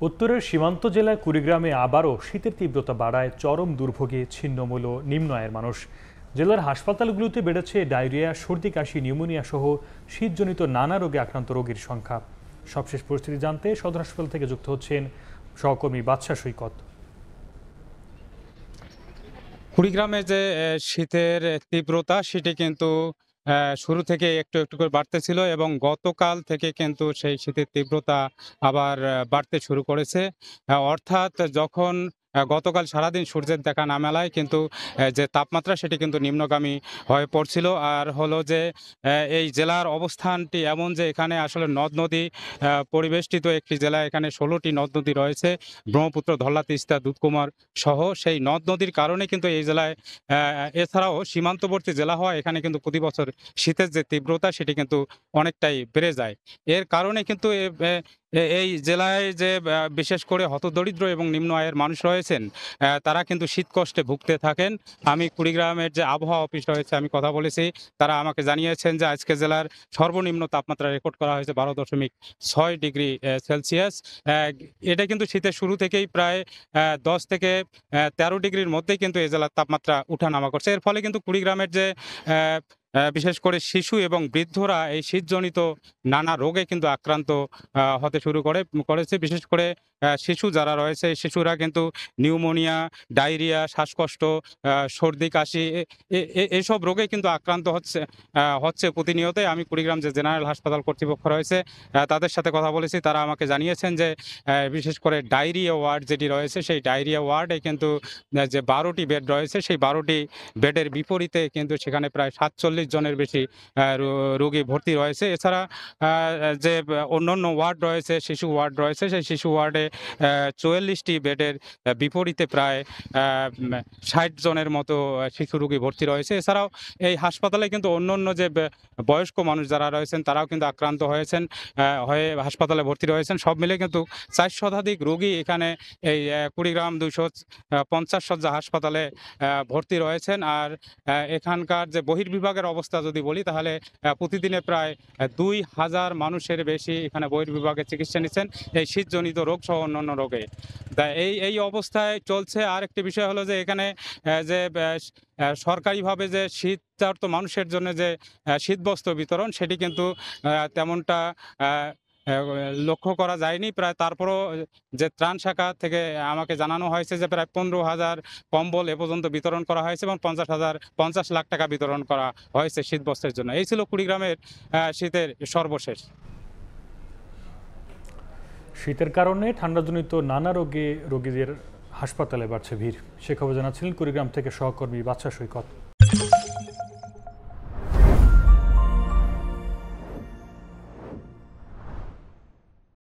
উত্তরের সীমান্ত জেলায় কুড়িগ্রামে আবারও শীতের তীব্রতা বাড়ায় চরম দুর্ভোগে ছিন্নমূল ও নিম্ন আয়ের মানুষ। জেলার হাসপাতালগুলোতে বেড়েছে ডায়রিয়া, সর্দি, কাশি, নিউমোনিয়া সহ শীতজনিত নানা রোগে আক্রান্ত রোগীর সংখ্যা। সবশেষ পরিস্থিতি জানতে সদর হাসপাতাল থেকে যুক্ত হচ্ছেন সহকর্মী বাদশা সৈকত। কুড়িগ্রামে যে শীতের তীব্রতা সেটি কিন্তু শুরু থেকে একটু একটু করে বাড়তেছিল এবং গতকাল থেকে কিন্তু সেই শীতের তীব্রতা আবার বাড়তে শুরু করেছে। অর্থাৎ যখন গতকাল সারাদিন সূর্যের দেখা না মেলায় কিন্তু যে তাপমাত্রা সেটি কিন্তু নিম্নগামী হয়ে পড়ছিল। আর হলো যে এই জেলার অবস্থানটি এমন যে এখানে আসলে নদ-নদী পরিবেষ্টিত একটি জেলা। এখানে ১৬টি নদ-নদী রয়েছে। ব্রহ্মপুত্র, ধরলা, তিস্তা, দুধকুমার সহ সেই নদ-নদীর কারণে কিন্তু এই জেলায় এছাড়াও সীমান্তবর্তী জেলা হওয়ায় এখানে কিন্তু প্রতি বছর শীতের যে তীব্রতা সেটি কিন্তু অনেকটাই বেড়ে যায়। এর কারণে কিন্তু এই জেলায় যে বিশেষ করে হতদরিদ্র এবং নিম্ন আয়ের মানুষ রয়েছেন, তারা কিন্তু শীতকষ্টে ভুগতে থাকেন। আমি কুড়িগ্রামের যে আবহাওয়া অফিস রয়েছে আমি কথা বলেছি, তারা আমাকে জানিয়েছেন যে আজকে জেলার সর্বনিম্ন তাপমাত্রা রেকর্ড করা হয়েছে ১২.৬ ডিগ্রি সেলসিয়াস। এটা কিন্তু শীতের শুরু থেকেই প্রায় ১০ থেকে ১৩ ডিগ্রির মধ্যেই কিন্তু এই জেলার তাপমাত্রা উঠানামা করছে। এর ফলে কিন্তু কুড়িগ্রামের যে বিশেষ করে শিশু এবং বৃদ্ধরা এই শীতজনিত নানা রোগে কিন্তু আক্রান্ত হতে শুরু করেছে। বিশেষ করে শিশু যারা রয়েছে, শিশুরা কিন্তু নিউমোনিয়া, ডায়রিয়া, শ্বাসকষ্ট, সর্দি, কাশি এসব রোগে কিন্তু আক্রান্ত হচ্ছে প্রতিনিয়তই। আমি কুড়িগ্রাম যে জেনারেল হাসপাতাল কর্তৃপক্ষ রয়েছে তাদের সাথে কথা বলেছি। তারা আমাকে জানিয়েছেন যে বিশেষ করে ডায়রিয়া ওয়ার্ড যেটি রয়েছে, সেই ডায়রিয়া ওয়ার্ডে কিন্তু যে ১২টি বেড রয়েছে, সেই ১২টি বেডের বিপরীতে কিন্তু সেখানে প্রায় ৪৭ জনের বেশি রোগী ভর্তি রয়েছে। এছাড়া যে অন্যান্য ওয়ার্ড রয়েছে, শিশু ওয়ার্ড রয়েছে, সেই শিশু ওয়ার্ডে ৪৪টি বেডের বিপরীতে প্রায় ৬০ জনের মতো শিশু রোগী ভর্তি রয়েছে। এছাড়াও এই হাসপাতালে কিন্তু অন্যান্য যে বয়স্ক মানুষ যারা রয়েছেন তারাও কিন্তু আক্রান্ত হয়ে হাসপাতালে ভর্তি রয়েছেন। সব মিলে কিন্তু ৪ শতাধিক রোগী এখানে এই কুড়িগ্রাম ২৫০ শয্যা হাসপাতালে ভর্তি রয়েছেন। আর এখানকার যে বহির্বিভাগের অবস্থা যদি বলি তাহলে প্রতিদিনে প্রায় ২,০০০ মানুষের বেশি এখানে বহির্বিভাগে চিকিৎসা নিচ্ছেন এই শীতজনিত রোগ সহ অন্যান্য রোগে। তা এই অবস্থায় চলছে। আর একটি বিষয় হলো যে এখানে যে সরকারিভাবে যে শীতার্ত মানুষের জন্য যে শীতবস্ত্র বিতরণ সেটি কিন্তু তেমনটা লক্ষ্য করা যায়নি। প্রায় তারপরও যে ত্রাণ শাখা থেকে আমাকে জানানো হয়েছে যে প্রায় ১৫,০০০ কম্বল এ পর্যন্ত বিতরণ করা হয়েছে এবং ৫০ লাখ টাকা বিতরণ করা হয়েছে শীতবস্ত্রের জন্য। এই ছিল কুড়িগ্রামের শীতের সর্বশেষ। শীতের কারণে ঠান্ডাজনিত নানা রোগে রোগীদের হাসপাতালে বাড়ছে ভিড়। সে খবর জানাচ্ছিলেন কুড়িগ্রাম থেকে সহকর্মী বাদশা সৈকত।